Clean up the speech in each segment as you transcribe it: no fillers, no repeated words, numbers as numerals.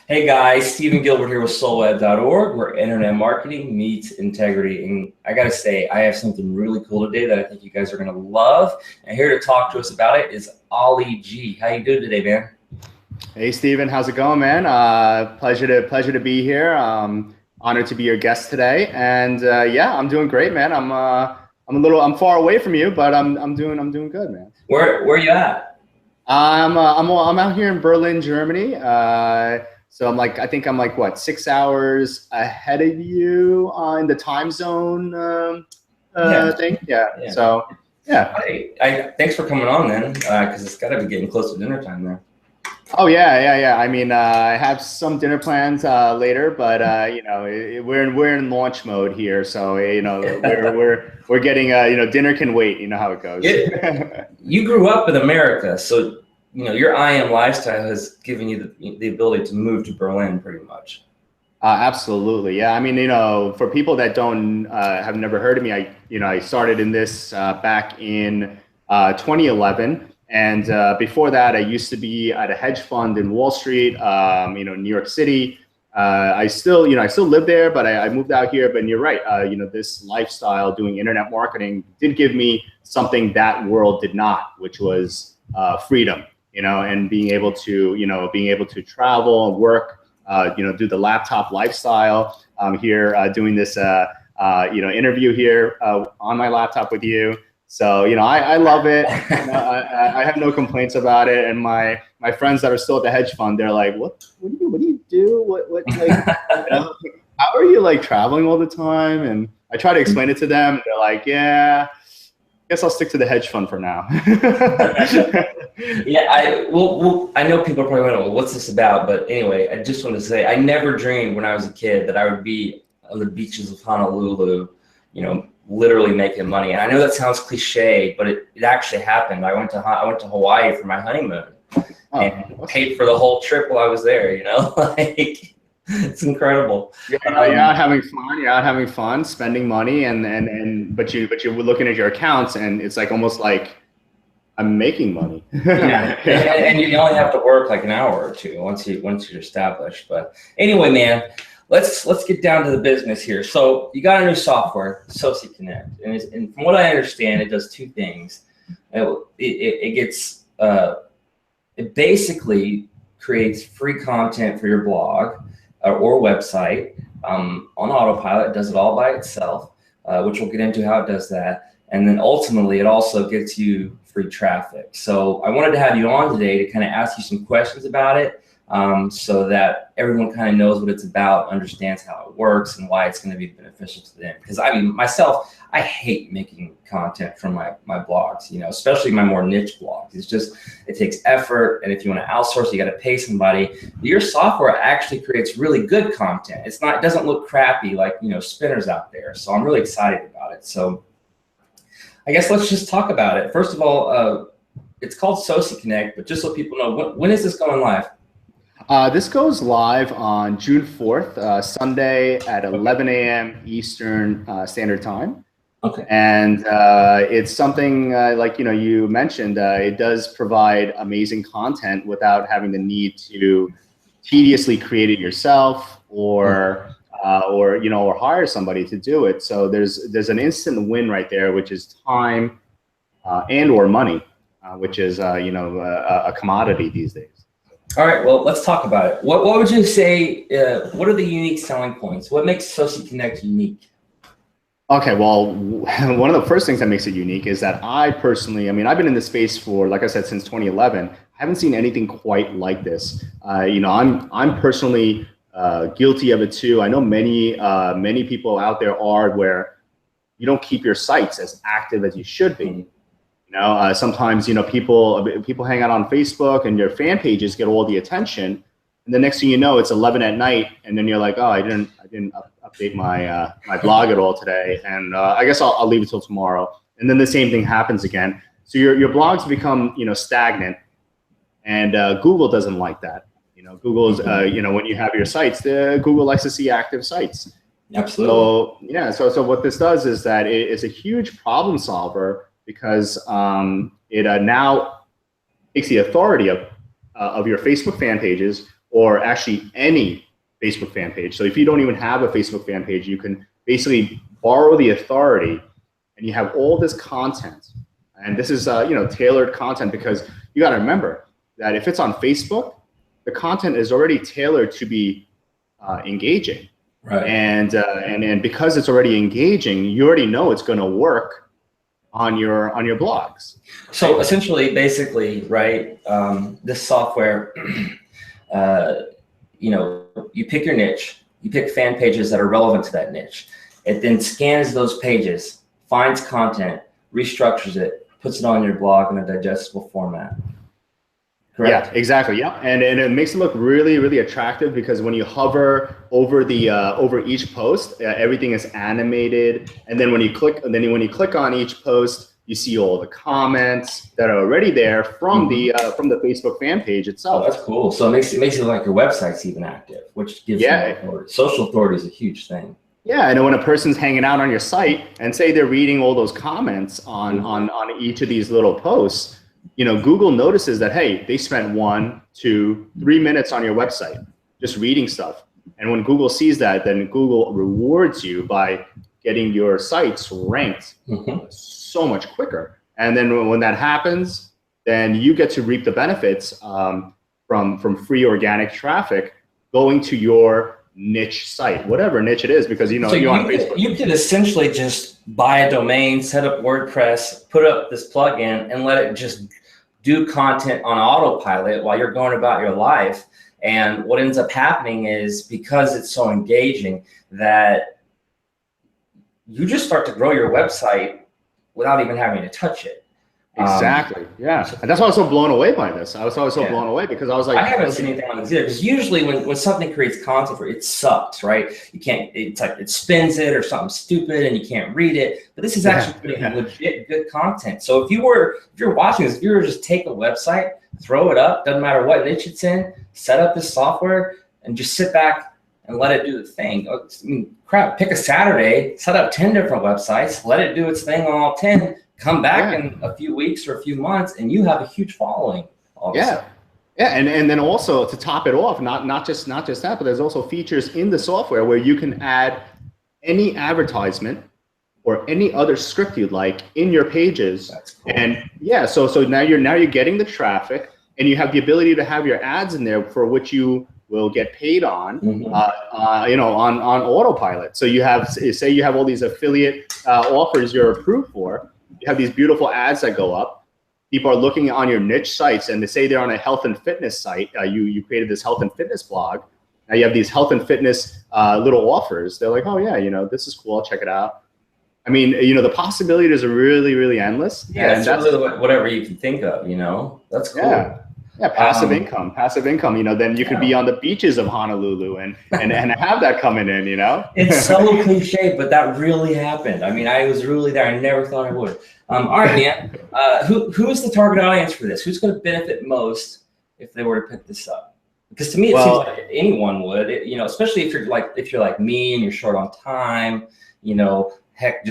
Hey guys, Stephen Gilbert here with SoulWeb.org, where internet marketing meets integrity. And I gotta say, I have something really cool today that I think you guys are gonna love. And here to talk to us about it is Ollie G. How you doing today, man? Hey Stephen, how's it going, man? Pleasure to be here. Honored to be your guest today, and yeah, I'm doing great, man. I'm far away from you, but I'm doing good, man. Where you at? I'm out here in Berlin, Germany. So I think I'm like what 6 hours ahead of you in the time zone Yeah, thing. Yeah. yeah. So yeah. Thanks for coming on then, because it's got to be getting close to dinner time there. Oh yeah. I mean, I have some dinner plans later, but we're in launch mode here, so we're getting dinner can wait. You know how it goes. You grew up in America, so your IM lifestyle has given you the ability to move to Berlin, pretty much. Absolutely, yeah. I mean, for people that don't have never heard of me, I started in this back in 2011. And before that, I used to be at a hedge fund in Wall Street, New York City. I still live there, but I moved out here. But you're right, this lifestyle doing internet marketing did give me something that world did not, which was freedom, and being able to travel and work, do the laptop lifestyle. I'm here doing this, interview here on my laptop with you. So, I love it. I have no complaints about it. And my friends that are still at the hedge fund, they're like, what do you do? How are you like traveling all the time? And I try to explain it to them. And they're like, yeah, I guess I'll stick to the hedge fund for now. Yeah, I know people are probably wondering, well, what's this about? But anyway, I just want to say, I never dreamed when I was a kid that I would be on the beaches of Honolulu, literally making money. And I know that sounds cliche, but it actually happened. I went to Hawaii for my honeymoon and paid for the whole trip while I was there. Like it's incredible. You're out having fun. You're out having fun, spending money, but you're looking at your accounts, and it's like almost like I'm making money. Yeah, and you only have to work like an hour or two once you're established. But anyway, man. Let's get down to the business here. So you got a new software, Sociconnect, and from what I understand, it does two things. It basically creates free content for your blog or website on autopilot. It does it all by itself, which we'll get into how it does that. And then ultimately, it also gets you free traffic. So I wanted to have you on today to kind of ask you some questions about it. So that everyone kind of knows what it's about, understands how it works, and why it's going to be beneficial to them. Because I mean, myself, I hate making content from my blogs, especially my more niche blogs. It takes effort, and if you want to outsource, you got to pay somebody. Your software actually creates really good content. It doesn't look crappy like spinners out there. So I'm really excited about it. So I guess let's just talk about it. First of all, it's called Sociconnect, but just so people know, when is this going live? This goes live on June 4th, Sunday at 11 a.m. Eastern Standard Time. Okay. And it's something like you mentioned. It does provide amazing content without having the need to tediously create it yourself or hire somebody to do it. So there's an instant win right there, which is time and or money, which is a commodity these days. All right, well, let's talk about it. What would you say, what are the unique selling points? What makes Sociconnect unique? Okay, well, one of the first things that makes it unique is that I've been in this space for, like I said, since 2011. I haven't seen anything quite like this. I'm personally guilty of it too. I know many people out there are, where you don't keep your sites as active as you should be. Sometimes people hang out on Facebook and your fan pages get all the attention, and the next thing you know, it's 11 at night, and then you're like, oh, I didn't update my my blog at all today, and I guess I'll leave it till tomorrow, and then the same thing happens again. So your blogs become stagnant, and Google doesn't like that. Google's when you have your sites, Google likes to see active sites. Absolutely. So what this does is that it's a huge problem solver, because it now takes the authority of your Facebook fan pages or actually any Facebook fan page. So if you don't even have a Facebook fan page, you can basically borrow the authority, and you have all this content. And this is tailored content, because you got to remember that if it's on Facebook, the content is already tailored to be engaging. Right. And because it's already engaging, you already know it's going to work on your blogs. So essentially, basically, right, this software, you pick your niche, you pick fan pages that are relevant to that niche. It then scans those pages, finds content, restructures it, puts it on your blog in a digestible format. Correct? Yeah, exactly. Yeah, and it makes it look really, really attractive, because when you hover over the over each post, everything is animated, and then when you click on each post, you see all the comments that are already there from the Facebook fan page itself. Oh, that's cool. So it makes it look like your website's even active, which gives you authority. Social authority is a huge thing. Yeah, and when a person's hanging out on your site and say they're reading all those comments on each of these little posts, Google notices that, hey, they spent 1, 2, 3 minutes on your website just reading stuff. And when Google sees that, then Google rewards you by getting your sites ranked so much quicker. And then when that happens, then you get to reap the benefits from free organic traffic going to your niche site, whatever niche it is, because you're on Facebook. You could essentially just buy a domain, set up WordPress, put up this plugin, and let it just do content on autopilot while you're going about your life. And what ends up happening is, because it's so engaging, that you just start to grow your website without even having to touch it. Exactly. Yeah. And that's why I was so blown away by this. I was so blown away, because I was like, I haven't seen anything like this either. Because usually when something creates content for it sucks, right? You can't, it's like it spins it or something stupid and you can't read it. But this is actually putting legit good content. So if you're watching this, if you were to just take a website, throw it up, doesn't matter what niche it's in, set up this software and just sit back and let it do the thing. I mean, crap, pick a Saturday, set up 10 different websites, let it do its thing on all 10. Come back in a few weeks or a few months, and you have a huge following. Yeah, and then also to top it off, not just that, but there's also features in the software where you can add any advertisement or any other script you'd like in your pages. That's cool. And so now you're getting the traffic, and you have the ability to have your ads in there for which you will get paid on, on autopilot. So you have, say you have all these affiliate offers you're approved for. You have these beautiful ads that go up. People are looking on your niche sites, and they say they're on a health and fitness site. You created this health and fitness blog. Now you have these health and fitness little offers. They're like, oh yeah, this is cool. I'll check it out. I mean, the possibilities are really, really endless. Yeah, it's really whatever you can think of. That's cool. Yeah, passive income. Then you could be on the beaches of Honolulu and have that coming in. It's so cliche, but that really happened. I mean, I was really there. I never thought I would. All right, man. Who's the target audience for this? Who's going to benefit most if they were to pick this up? Because to me, it seems like anyone would. Especially if you're like me and you're short on time. Heck,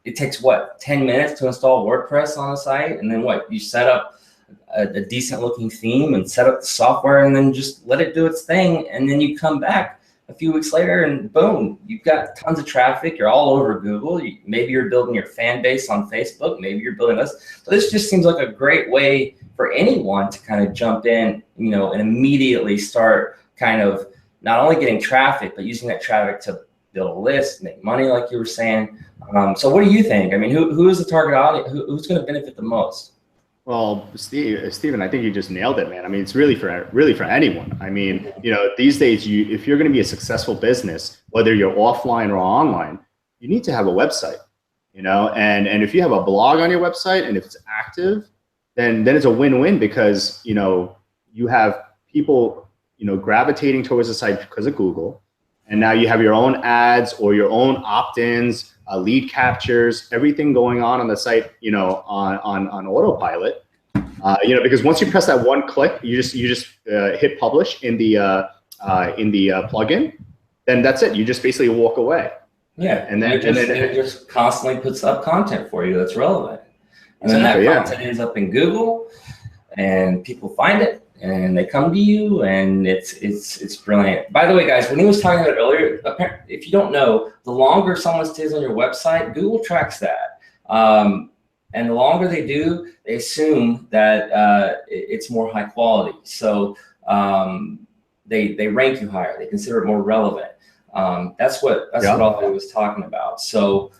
it takes 10 minutes to install WordPress on a site, and then you set up a decent looking theme and set up the software, and then just let it do its thing, and then you come back a few weeks later and boom, you've got tons of traffic. You're all over Google. Maybe you're building your fan base on Facebook. Maybe you're building this. So this just seems like a great way for anyone to kind of jump in, and immediately start kind of not only getting traffic, but using that traffic to build a list, make money, like you were saying. So what do you think? I mean, who is the target audience? Who's going to benefit the most? Well, Steven, I think you just nailed it, man. I mean, it's really for anyone. I mean, these days, if you're going to be a successful business, whether you're offline or online, you need to have a website, and if you have a blog on your website and if it's active, then it's a win-win, because, you have people, gravitating towards the site because of Google. And now you have your own ads or your own opt-ins, lead captures, everything going on the site, on autopilot. Because once you press that one click, you just hit publish in the plugin, then that's it. You just basically walk away. Yeah, and then it just constantly puts up content for you that's relevant, and then that content ends up in Google, and people find it. and they come to you, and it's brilliant. By the way, guys, when he was talking about it earlier, if you don't know, the longer someone stays on your website, Google tracks that. And the longer they do, they assume that it's more high quality. So they rank you higher. They consider it more relevant. That's what all I was talking about. So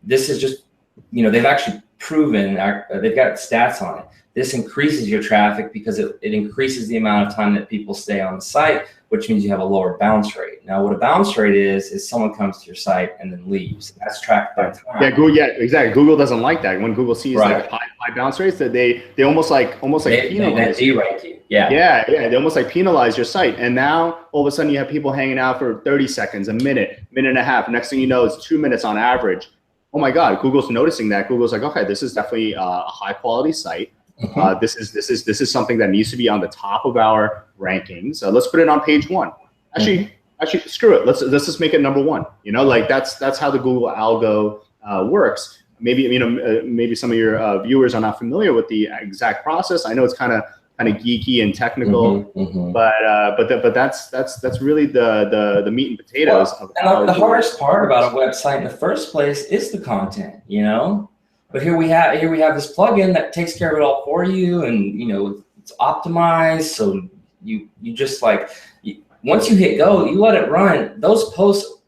this is just, they've actually proven, they've got stats on it. This increases your traffic because it increases the amount of time that people stay on the site, which means you have a lower bounce rate. Now, what a bounce rate is someone comes to your site and then leaves. That's tracked by time. Yeah, exactly. Google doesn't like that. When Google sees like high bounce rates, that they almost like penalize you. Rank you. Yeah. They almost like penalize your site. And now all of a sudden you have people hanging out for 30 seconds, a minute and a half. Next thing you know, it's 2 minutes on average. Oh my God, Google's noticing that. Google's like, okay, this is definitely a high quality site. This is something that needs to be on the top of our rankings. Let's put it on page 1. Actually, screw it. Let's just make it number 1. Like that's how the Google algo works. Maybe maybe some of your viewers are not familiar with the exact process. I know it's kind of geeky and technical, but that's really the meat and potatoes. And the hardest part about a website in the first place is the content, But here we have this plugin that takes care of it all for you, and it's optimized. So you just once you hit go, you let it run. Those posts,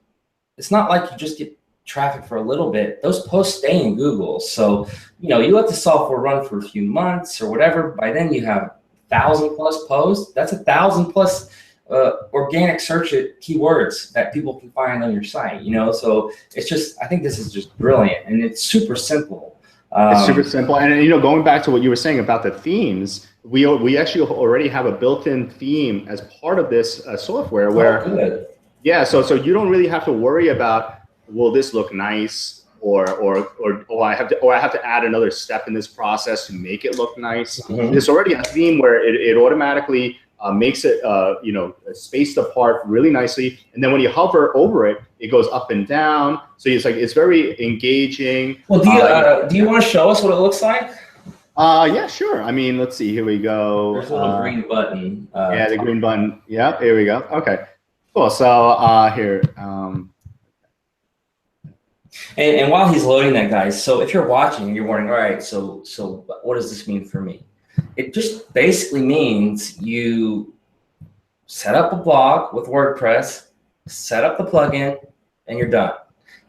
it's not like you just get traffic for a little bit. Those posts stay in Google. So you let the software run for a few months or whatever. By then you have 1,000+ posts. That's 1,000+ organic search keywords that people can find on your site. So it's just, I think this is just brilliant, and it's super simple. It's super simple. And going back to what you were saying about the themes, we actually already have a built-in theme as part of this software where, so you don't really have to worry about, will this look nice, or I have to add another step in this process to make it look nice. There's already a theme where it automatically makes it spaced apart really nicely, and then when you hover over it, it goes up and down. So it's very engaging. Well, do you want to show us what it looks like? Yeah, sure. I mean, let's see. Here we go. There's a little green button. The green button. Yeah, here we go. Okay, cool. So here. And while he's loading that, guys, so if you're watching and you're wondering, all right, so what does this mean for me? It just basically means you set up a blog with WordPress, set up the plugin, and you're done.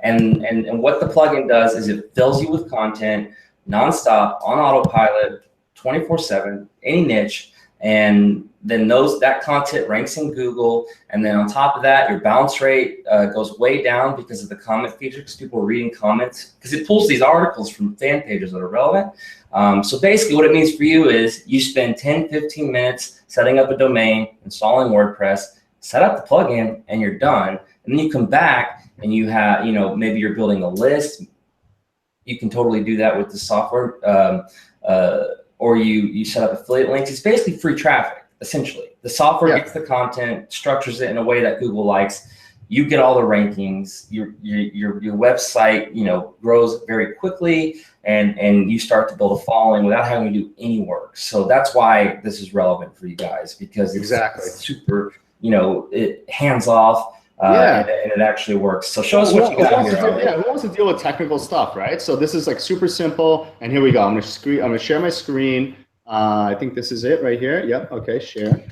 And what the plugin does is it fills you with content nonstop on autopilot, 24/7, any niche, and then that content ranks in Google. And then on top of that, your bounce rate goes way down because of the comment feature, because people are reading comments, because it pulls these articles from fan pages that are relevant. So basically what it means for you is you spend 10-15 minutes setting up a domain, installing WordPress, set up the plugin, and you're done. And then you come back and you have, maybe you're building a list. You can totally do that with the software. Or you set up affiliate links. It's basically free traffic, essentially. The software gets the content, structures it in a way that Google likes. You get all the rankings. Your website, grows very quickly, and you start to build a following without having to do any work. So that's why this is relevant for you guys, because it's super, hands off. And it actually works. So show us what you got here. Who wants to deal with technical stuff, right? So this is super simple. And here we go. I'm gonna share my screen. I think this is it right here. Yep. Okay. Share.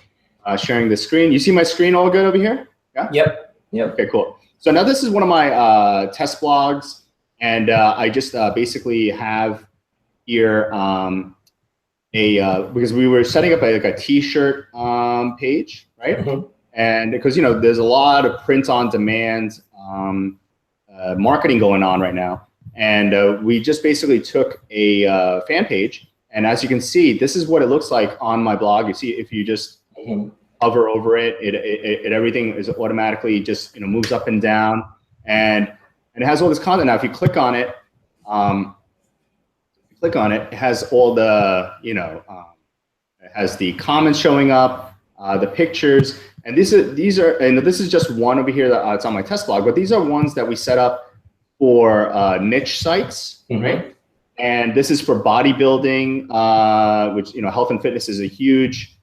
Sharing the screen. You see my screen all good over here? Yeah. Yep. Okay. Cool. So now this is one of my test blogs, and I just basically have here because we were setting up a T-shirt page, right? And because there's a lot of print on demand marketing going on right now, and we just basically took a fan page, and as you can see, this is what it looks like on my blog. You see, if you just hover over it, everything is automatically just moves up and down, and it has all this content. Now, if you click on it, it has all the it has the comments showing up, the pictures. And these are, and this is just one over here that it's on my test blog, but these are ones that we set up for niche sites, right? And this is for bodybuilding, which, health and fitness is a huge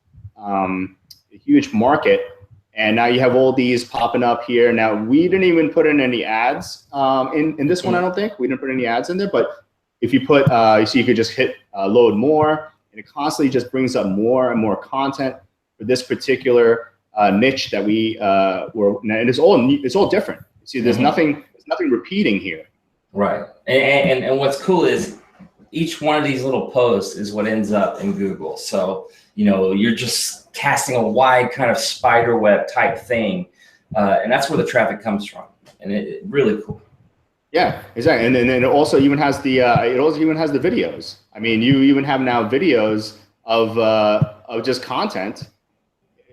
market. And now you have all these popping up here. Now, we didn't even put in any ads in this one, I don't think. We didn't put any ads in there. But if you put, so you could just hit load more, and it constantly just brings up more and more content for this particular niche that we were. And it's all different. See, there's nothing repeating here. Right. And what's cool is each one of these little posts is what ends up in Google. So, you're just casting a wide kind of spider web type thing. And that's where the traffic comes from. And it really cool. Yeah, exactly. And then it also even has the videos. I mean, you even have now videos of just content.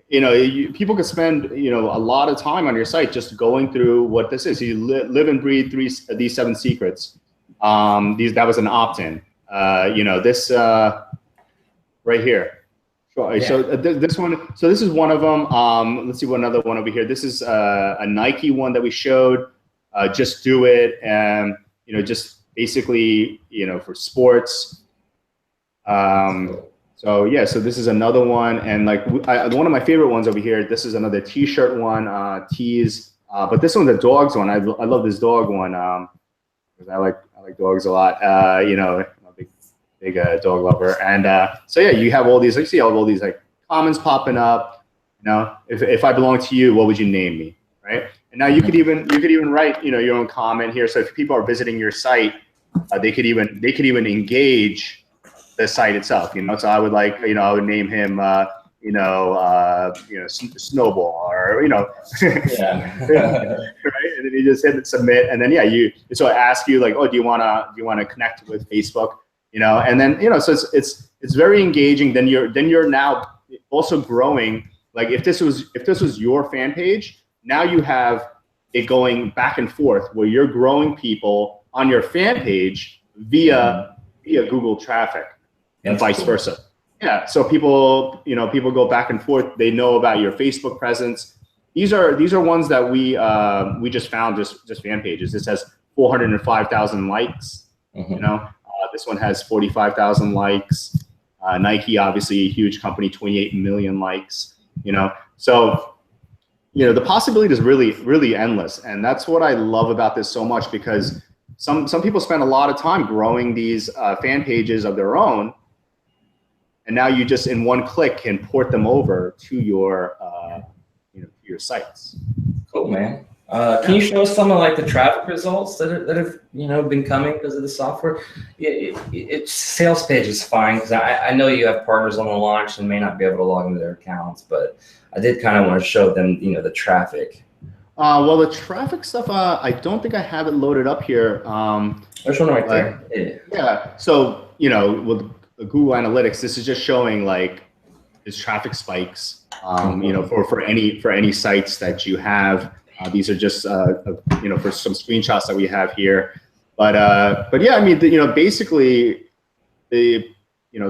People could spend, a lot of time on your site just going through what this is. You live and breathe these 7 secrets. That was an opt-in. This right here. Sure. Yeah. So this one. So this is one of them. Let's see what another one over here. This is a Nike one that we showed. Just do it, and just basically, for sports. So yeah, so this is another one, and one of my favorite ones over here. This is another T-shirt one, tees. But this one's a dogs one. I love this dog one because I like dogs a lot. I'm a big dog lover, and so yeah, you have all these. You see all these comments popping up. If I belong to you, what would you name me, right? And now you could even write your own comment here. So if people are visiting your site, they could even engage the site itself. So I would I would name him Snowball, or yeah. Right? And then you just hit submit, and then so I ask you do you wanna connect with Facebook, and then so it's very engaging. Then you're now also growing. If this was your fan page, now you have it going back and forth where you're growing people on your fan page via Google traffic, and vice versa. Yeah, so people go back and forth. They know about your Facebook presence. These are ones that we just found, just fan pages. This has 405,000 likes. This one has 45,000 likes. Nike, obviously a huge company, 28 million likes. So the possibility is really, really endless, and that's what I love about this so much, because some people spend a lot of time growing these fan pages of their own. And now you just in one click can port them over to your your sites. Cool, man. Can you show us some of the traffic results that have been coming because of the software? It's sales page is fine, because I know you have partners on the launch and may not be able to log into their accounts, but I did kind of want to show them the traffic. Well, the traffic stuff, I don't think I have it loaded up here. There's one right there. Yeah. So with Google Analytics, this is just showing its traffic spikes. For any sites that you have. These are just for some screenshots that we have here. But yeah, I mean basically the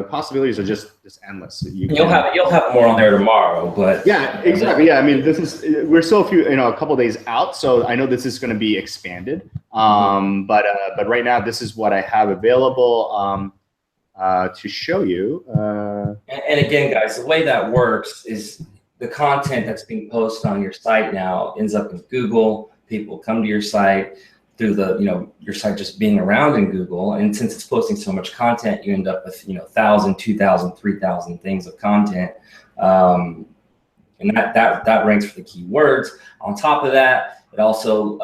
possibilities are just endless. You'll have more on there tomorrow, but yeah, exactly. Yeah, I mean we're still a couple of days out, so I know this is going to be expanded. But right now this is what I have available. To show you. And again, guys, the way that works is the content that's being posted on your site now ends up in Google. People come to your site through your site just being around in Google. And since it's posting so much content, you end up with 1,000, 2,000, 3,000 things of content. And that ranks for the keywords. On top of that, it also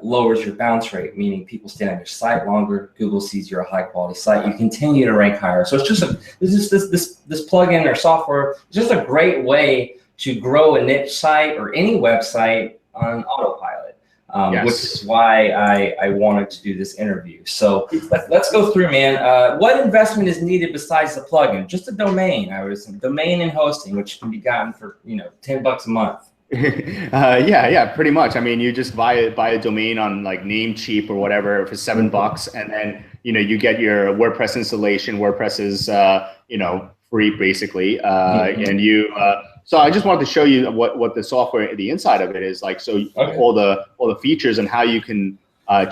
lowers your bounce rate, meaning people stay on your site longer. Google sees you're a high quality site. You continue to rank higher. So it's just this plugin or software. It's just a great way to grow a niche site or any website on autopilot, yes. Which is why I wanted to do this interview. So let's go through, man. What investment is needed besides the plugin? Just a domain, I would assume. Domain and hosting, which can be gotten for $10 a month. Yeah, pretty much. I mean, you just buy a domain on Namecheap or whatever for $7, and then you get your WordPress installation. WordPress is free basically, and you. So I just wanted to show you what the software, the inside of it is like. So okay. all the features and how you can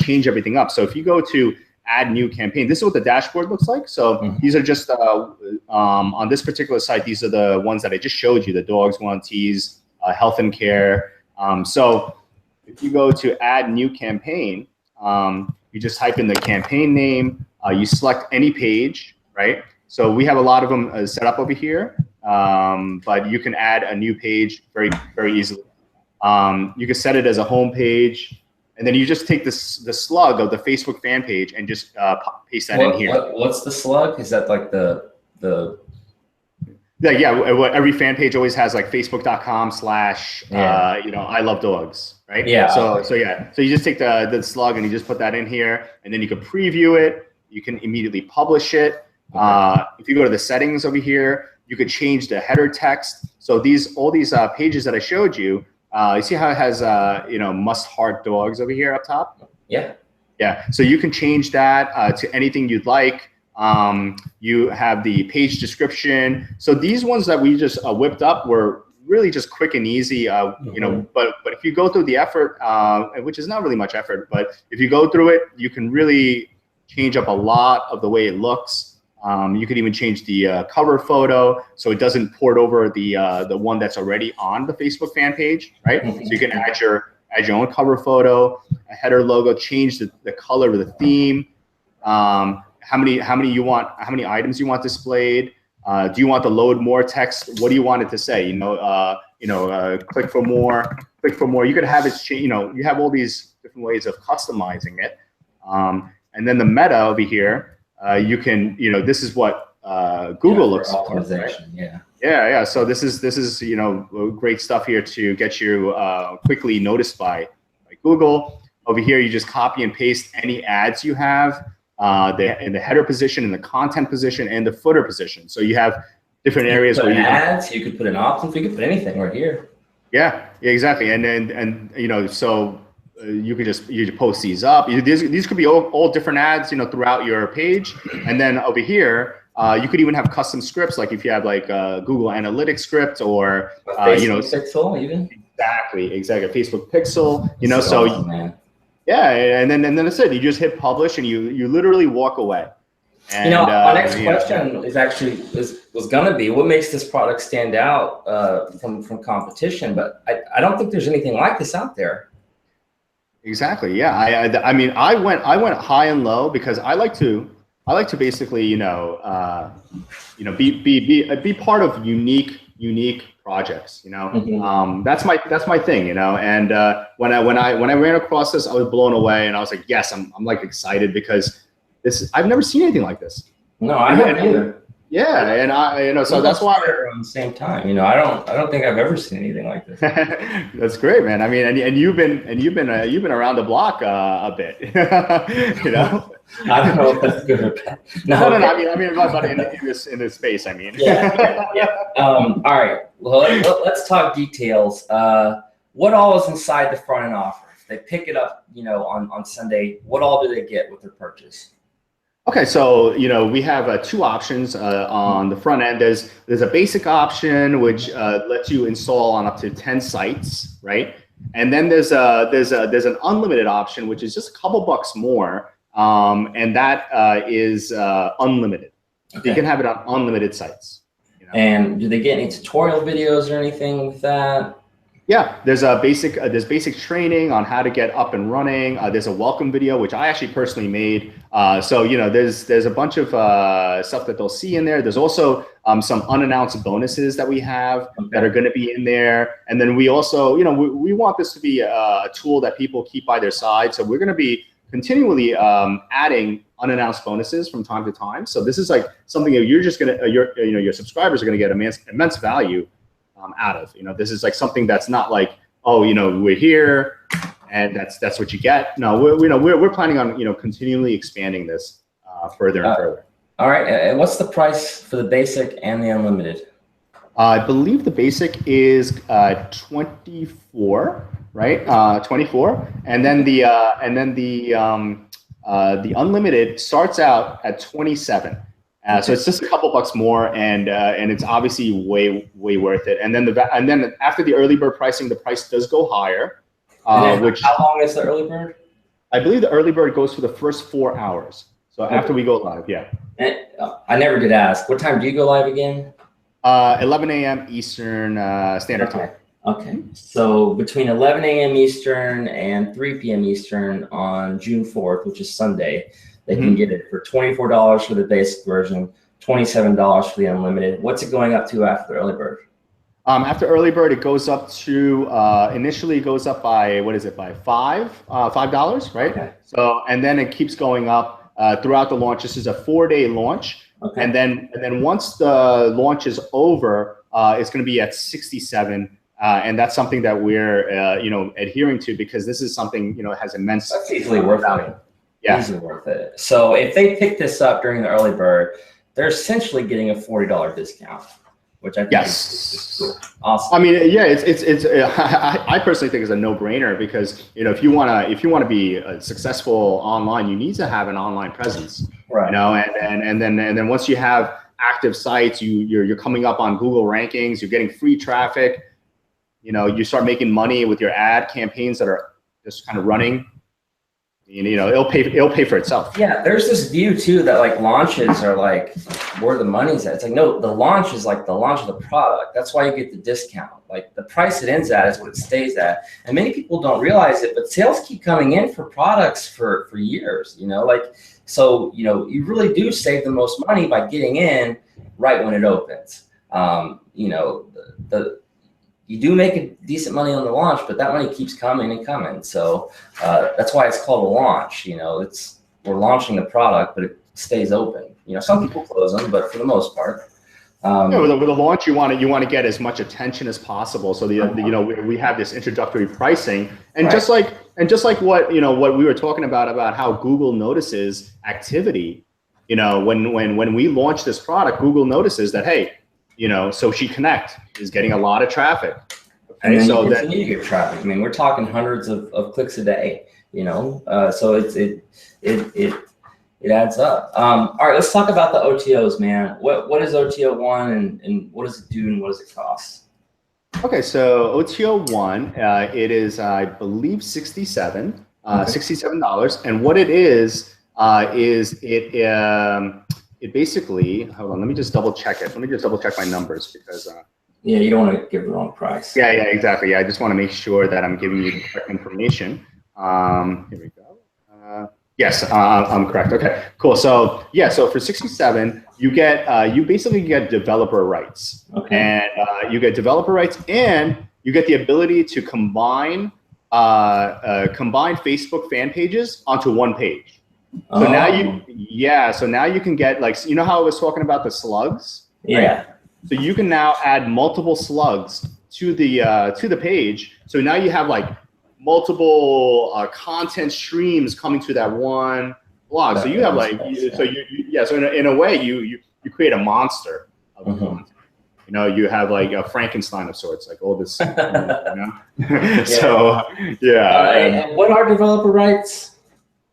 change everything up. So if you go to add new campaign. This is what the dashboard looks like. So these are just on this particular site. These are the ones that I just showed you: the dogs, teas, health and care. So if you go to add new campaign, you just type in the campaign name. You select any page, right? So we have a lot of them set up over here, but you can add a new page very, very easily. You can set it as a home page, and then you just take the slug of the Facebook fan page and just paste that in here. What's the slug? Is that like the Yeah, every fan page always has like facebook.com/ I love dogs, right? Yeah. So you just take the slug and you just put that in here, and then you can preview it. You can immediately publish it. Okay. If you go to the settings over here, you could change the header text. So all these pages that I showed you, you see how it has must heart dogs over here up top? Yeah. Yeah. So you can change that to anything you'd like. You have the page description. So these ones that we just whipped up were really just quick and easy, but if you go through the effort, which is not really much effort, but if you go through it, you can really change up a lot of the way it looks. You could even change the cover photo so it doesn't port over the one that's already on the Facebook fan page, right? So you can add your own cover photo, a header logo, change the color of the theme. How many items you want displayed? Do you want to load more text? What do you want it to say? Click for more. Click for more. You could have it change. You have all these different ways of customizing it. And then the meta over here, you can. This is what Google looks for. Right? Yeah. So this is great stuff here to get you quickly noticed by Google. Over here, you just copy and paste any ads you have. In the header position, in the content position, and the footer position. So you have different areas where you ads. You could put an option. You could put anything right here. Yeah, exactly. So you could post these up. These could be all different ads, throughout your page. And then over here, you could even have custom scripts, like if you have like a Google Analytics script or Facebook Pixel even. Exactly. Facebook Pixel. So. Awesome, man. Yeah, and then I said you just hit publish and you literally walk away. And, my next question was going to be, what makes this product stand out from competition? But I don't think there's anything like this out there. Exactly. Yeah. I mean, I went high and low because I like to basically be part of unique projects, that's my thing, and when I ran across this, I was blown away, and I was like, yes, I'm like excited because I've never seen anything like this. No, I haven't either. Yeah, and so that's why around the same time, I don't think I've ever seen anything like this. That's great, man. I mean, and you've been around the block a bit, I don't know if that's good or bad. No. I mean, but in this space, I mean. Yeah. All right. Well, let's talk details. What all is inside the front end offer? If they pick it up, on Sunday, what all do they get with their purchase? Okay, so we have two options on the front end. There's a basic option which lets you install on up to 10 sites, right? And then there's an unlimited option which is just a couple bucks more, and that is unlimited. Okay. So you can have it on unlimited sites. And do they get any tutorial videos or anything with that? Yeah, there's basic training on how to get up and running. There's a welcome video, which I actually personally made. So there's a bunch of stuff that they'll see in there. There's also some unannounced bonuses that we have that are going to be in there. And then we also, we want this to be a tool that people keep by their side. So we're going to be continually adding unannounced bonuses from time to time. So this is like something that you're just going to, your subscribers are going to get immense value out of. This is like something that's not like, oh, we're here and that's what you get. No, we're planning on continually expanding this further and further. All right, and what's the price for the basic and the unlimited? I believe the basic is 24, right? 24, and then the unlimited starts out at 27. So it's just a couple bucks more, and it's obviously way worth it. And then after the early bird pricing, the price does go higher. Which how long is the early bird? I believe the early bird goes for the first 4 hours. So after we go live, yeah. And I never did ask, what time do you go live again? 11 a.m. Eastern Standard Time. Okay. So between 11 a.m. Eastern and 3 p.m. Eastern on June 4th, which is Sunday, they can get it for $24 for the basic version, $27 for the unlimited. What's it going up to after the early bird? After early bird, it goes up to initially it goes up by by $5, right? Okay. So and then it keeps going up throughout the launch. This is a 4-day launch, okay. and then once the launch is over, it's going to be at 67, and that's something that we're adhering to, because this is something has immense. That's easily worth it. Yeah, easily worth it. So if they pick this up during the early bird, they're essentially getting a $40 discount, which I think is cool. Awesome. I mean, yeah, I personally think it's a no-brainer, because if you want to be successful online, you need to have an online presence, right? And then once you have active sites, you're coming up on Google rankings, you're getting free traffic, you start making money with your ad campaigns that are just kind of running. It'll pay for itself. Yeah, there's this view too that like launches are like where the money's at. It's like, no, the launch is like the launch of the product. That's why you get the discount. Like the price it ends at is what it stays at. And many people don't realize it, but sales keep coming in for products for years, so you really do save the most money by getting in right when it opens. You do make a decent money on the launch, but that money keeps coming and coming. So that's why it's called a launch. We're launching the product, but it stays open. Some people close them, but for the most part. With a launch, you want to get as much attention as possible. So we have this introductory pricing, and just like what we were talking about how Google notices activity. When we launch this product, Google notices that, hey, Sociconnect is getting a lot of traffic. Okay, and then you continue to get traffic. I mean, we're talking hundreds of clicks a day. So it adds up. All right, let's talk about the OTOs, man. What is OTO 1 and what does it do and what does it cost? Okay, so OTO 1, it is, I believe, $67, and what it is it basically, hold on, let me just double check it. Let me just double check my numbers, because yeah, you don't want to give the wrong price. Yeah, exactly. Yeah, I just want to make sure that I'm giving you the correct information. Here we go. Yes, I'm correct. Okay, cool. So yeah, so for 67, you basically get developer rights. Okay. And you get developer rights, and you get the ability to combine Facebook fan pages onto one page. So now you can get, like, how I was talking about the slugs? Yeah. Right? So you can now add multiple slugs to the page. So now you have like multiple content streams coming to that one blog. So you have like, so in a way you create a monster of content. You have like a Frankenstein of sorts, like all this, So yeah. And what are developer rights?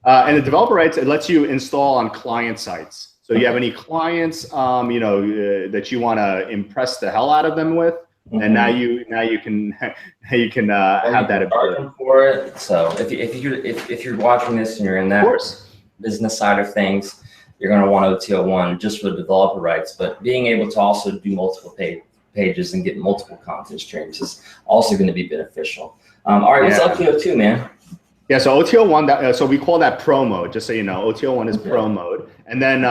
And the developer rights, it lets you install on client sites. So you have any clients, that you want to impress the hell out of them with, and now you can have that ability for it. So if you're watching this and you're in that business side of things, you're going to want OTO 1 just for the developer rights. But being able to also do multiple pages and get multiple content streams is also going to be beneficial. All right, what's OTO 2, man? Yeah, so OTO 1, so we call that pro mode, just so you know. OTO 1 is pro mode. And then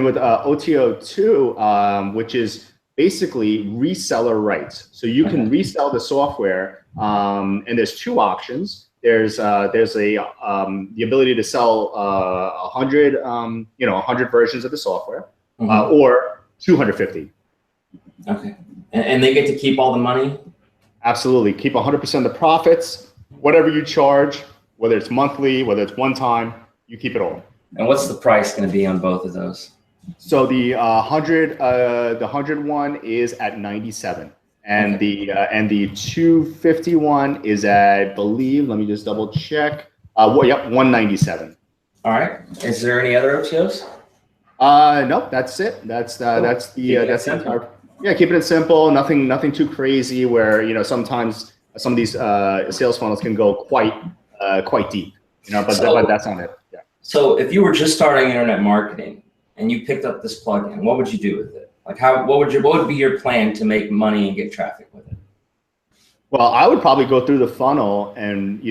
with OTO 2, which is basically reseller rights. So you can resell the software, and there's two options. There's the ability to sell 100 versions of the software, or 250. Okay, and they get to keep all the money? Absolutely, keep 100% of the profits. Whatever you charge, whether it's monthly, whether it's one time, you keep it all. And what's the price going to be on both of those? So the 100 one is at 97, and the 251 is at, I believe, let me just double check. 197. All right. Is there any other OTOs? No, that's it. That's the entire. Yeah, keeping it simple. Nothing too crazy. Where sometimes some of these sales funnels can go quite deep. But that's not it. Yeah. So if you were just starting internet marketing and you picked up this plugin, what would you do with it? Like what would be your plan to make money and get traffic with it? Well, I would probably go through the funnel, and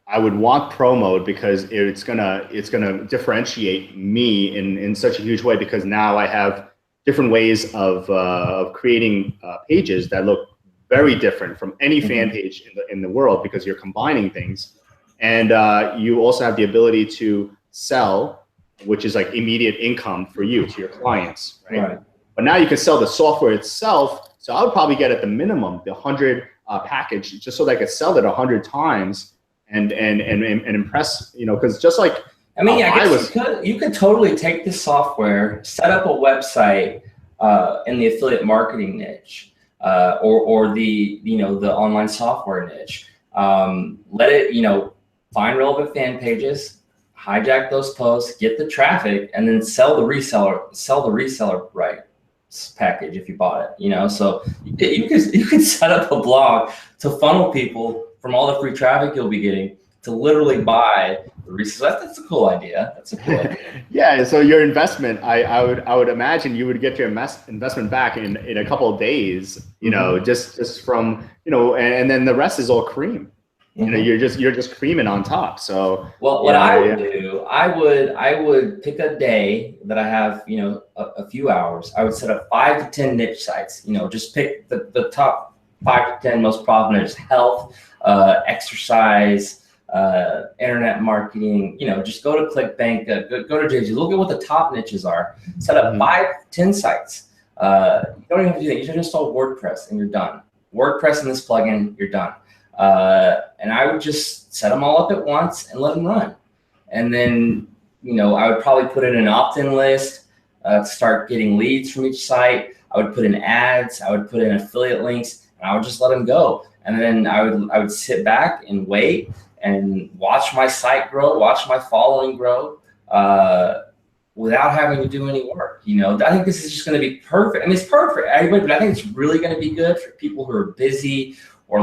I would want pro mode because it's gonna differentiate me in such a huge way, because now I have different ways of creating pages that look very different from any fan page in the world, because you're combining things, and you also have the ability to sell, which is like immediate income for you to your clients, right? But now you can sell the software itself. So I would probably get at the minimum the 100 package, just so that I could sell it 100 times and impress, because just like I mean, I guess you could totally take this software, set up a website in the affiliate marketing niche, or the the online software niche. Let it find relevant fan pages, hijack those posts, get the traffic, and then sell the reseller rights package if you bought it. So you could set up a blog to funnel people from all the free traffic you'll be getting to literally buy the reseller. That's a cool idea. That's a cool idea. Yeah. So your investment, I would imagine you would get your investment back in a couple of days. Just from and then the rest is all cream. You're just creaming on top. So what I would do, I would pick a day that I have a few hours. I would set up 5 to 10 niche sites. Just pick the top 5 to 10 most profitable niches: health, exercise, internet marketing. Just go to ClickBank, go to JG, look at what the top niches are. Set up 5 to 10 sites. You don't even have to do that. You just install WordPress and you're done. WordPress and this plugin, you're done. And I would just set them all up at once and let them run. And then, I would probably put in an opt-in list to start getting leads from each site. I would put in ads. I would put in affiliate links, and I would just let them go. And then I would sit back and wait and watch my site grow, watch my following grow, without having to do any work. I think this is just going to be perfect. I mean, it's perfect for everybody, but I think it's really going to be good for people who are busy or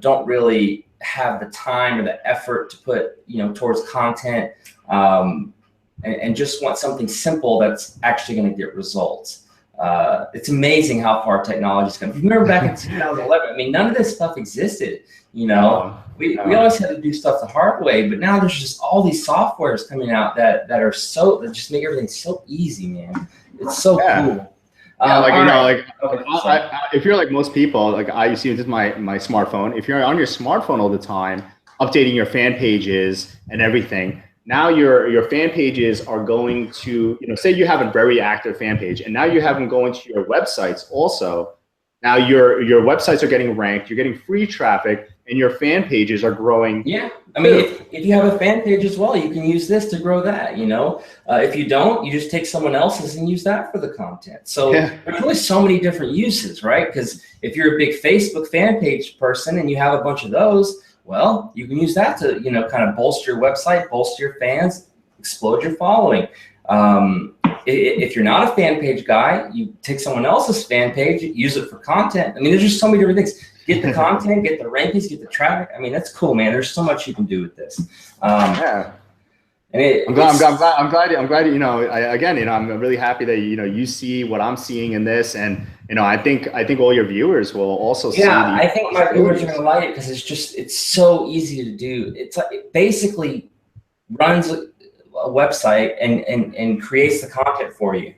don't really have the time or the effort to put towards content, and just want something simple that's actually going to get results. It's amazing how far technology's come. If you remember back in 2011, I mean, none of this stuff existed. We always had to do stuff the hard way, but now there's just all these softwares coming out that just make everything so easy, man. It's so cool. If you're like most people, like I use this my smartphone. If you're on your smartphone all the time, updating your fan pages and everything, now your fan pages are going to, say you have a very active fan page, and now you have them going to your websites also. Now your websites are getting ranked, you're getting free traffic, and your fan pages are growing. Yeah, I mean, if you have a fan page as well, you can use this to grow that. If you don't, you just take someone else's and use that for the content. So there's really so many different uses, right? Because if you're a big Facebook fan page person and you have a bunch of those, well, you can use that to kind of bolster your website, bolster your fans, explode your following. If you're not a fan page guy, you take someone else's fan page, use it for content. I mean, there's just so many different things. Get the content, get the rankings, get the traffic. I mean, that's cool, man. There's so much you can do with this. And I'm glad. I'm really happy that you see what I'm seeing in this, and I think all your viewers will also see. Yeah, I think my viewers are gonna like it because it's so easy to do. It basically runs a website and creates the content for you,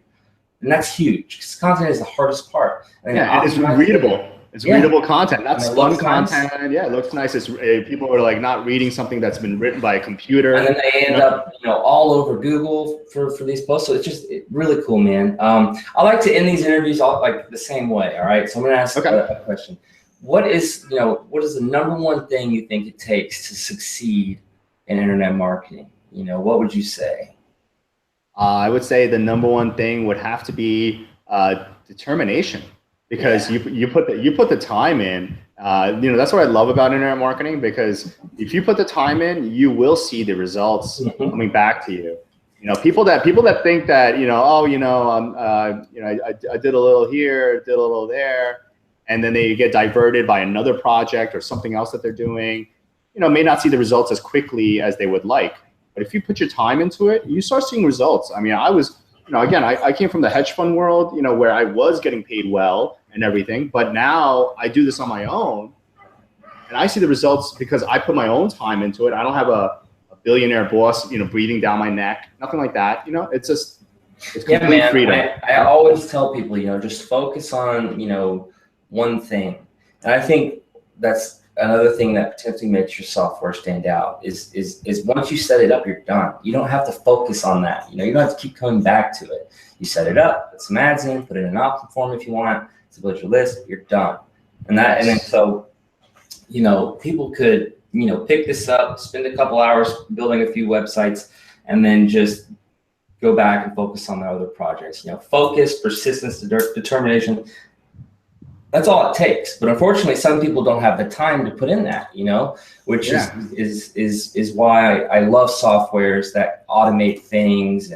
and that's huge because content is the hardest part. And it's readable. It's readable content. That's fun content. Nice. Yeah, it looks nice. It's people are not reading something that's been written by a computer. And then they end up, all over Google for these posts. So it's really cool, man. I like to end these interviews the same way. All right. So I'm going to ask a question. What is the number one thing you think it takes to succeed in internet marketing? What would you say? I would say the number one thing would have to be determination. Because you put the time in, that's what I love about internet marketing. Because if you put the time in, you will see the results coming back to you. People that think that I did a little here, did a little there, and then they get diverted by another project or something else that they're doing. May not see the results as quickly as they would like. But if you put your time into it, you start seeing results. I mean, again, I came from the hedge fund world, where I was getting paid well and everything, but now I do this on my own, and I see the results because I put my own time into it. I don't have a billionaire boss, breathing down my neck, nothing like that. It's complete freedom. I always tell people, just focus on, one thing. And I think that's another thing that potentially makes your software stand out is once you set it up, you're done. You don't have to focus on that. You don't have to keep coming back to it. You set it up, put some ads in, put it in an opt form if you want, to build your list, you're done. And then so, people could, pick this up, spend a couple hours building a few websites, and then just go back and focus on their other projects. Focus, persistence, determination. That's all it takes. But unfortunately, some people don't have the time to put in that, which is why I love softwares that automate things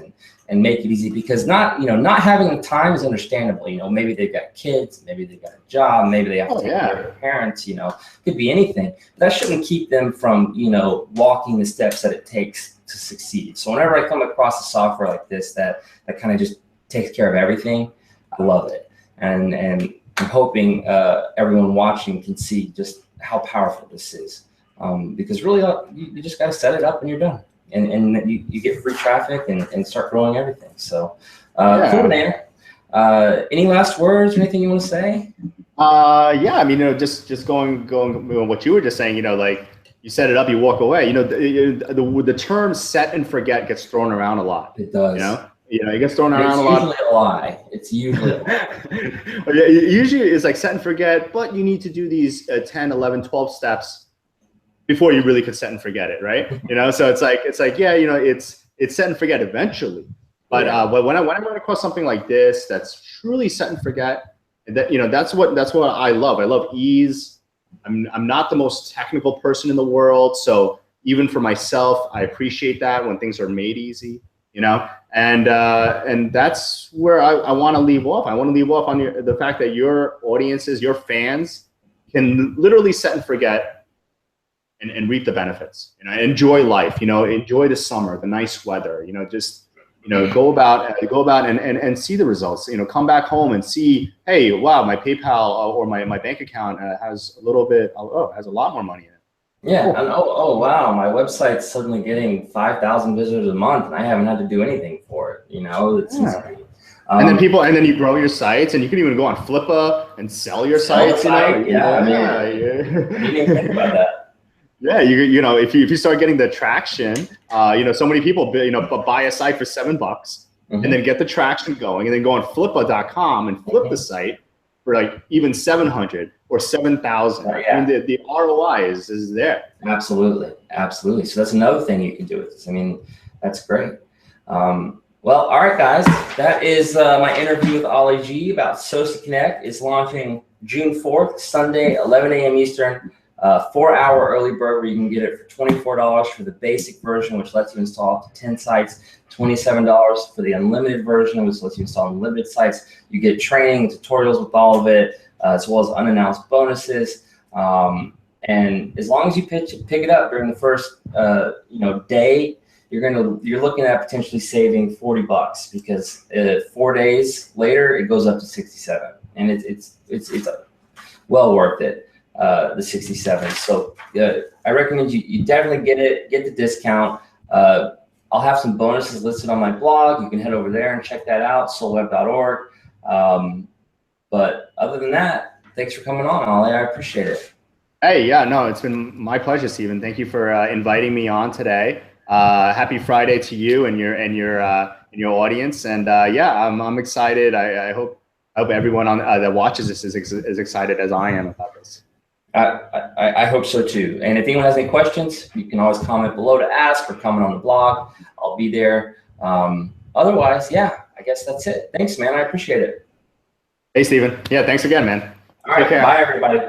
and make it easy, because not having the time is understandable. Maybe they've got kids, maybe they've got a job, maybe they have to take care of their parents, could be anything. That shouldn't keep them from, walking the steps that it takes to succeed. So whenever I come across a software like this that kind of just takes care of everything, I love it. And I'm hoping everyone watching can see just how powerful this is, because really you just got to set it up and you're done, and you get free traffic and start growing everything. So cool, man. Any last words or anything you want to say? I mean, just going what you were just saying, like you set it up, you walk away. The term set and forget gets thrown around a lot. It does. It gets thrown around a lot. It's usually a lie. It's usually a lie. Usually it's like set and forget, but you need to do these 10, 11, 12 steps before you really could set and forget it, right? So it's like it's set and forget eventually. But when I run across something like this that's truly set and forget, that's what I love. I love ease. I'm not the most technical person in the world, so even for myself, I appreciate that when things are made easy. And that's where I want to leave off. I want to leave off on the fact that your audiences, your fans, can literally set and forget and reap the benefits. Enjoy life. Enjoy the summer, the nice weather. Go about and see the results. Come back home and see, hey, wow, my PayPal or my bank account has a lot more money in it. Yeah. And, wow, my website's suddenly getting 5,000 visitors a month, and I haven't had to do anything for it. And then you grow your sites, and you can even go on Flippa and sell your sites. I didn't think about that. Yeah, if you start getting the traction, so many people buy a site for $7 and then get the traction going, and then go on Flippa.com and flip the site for like even 700 or 7,000. I mean, the ROI is there. Absolutely. So that's another thing you can do with this. I mean, that's great. Well, all right, guys, that is my interview with Ollie G about Sociconnect. It's launching June 4th, Sunday, 11 a.m. Eastern. 4-hour early bird where you can get it for $24 for the basic version, which lets you install up to 10 sites, $27 for the unlimited version, which lets you install unlimited sites. You get training, tutorials with all of it, as well as unannounced bonuses. And as long as you pick it up during the first day, you're looking at potentially saving $40, because 4 days later it goes up to 67, and it's well worth it. The 67. So I recommend you definitely get the discount. I'll have some bonuses listed on my blog. You can head over there and check that out, soulweb.org. But other than that, thanks for coming on, Ollie. I appreciate it. Hey, yeah, no, it's been my pleasure, Stephen. Thank you for inviting me on today. Happy Friday to you and your audience. And I'm excited. I hope everyone that watches this is as excited as I am about this. I hope so too. And if anyone has any questions, you can always comment below to ask, or comment on the blog. I'll be there. Otherwise, I guess that's it. Thanks, man. I appreciate it. Hey, Stephen. Yeah, thanks again, man. All right. Bye, everybody.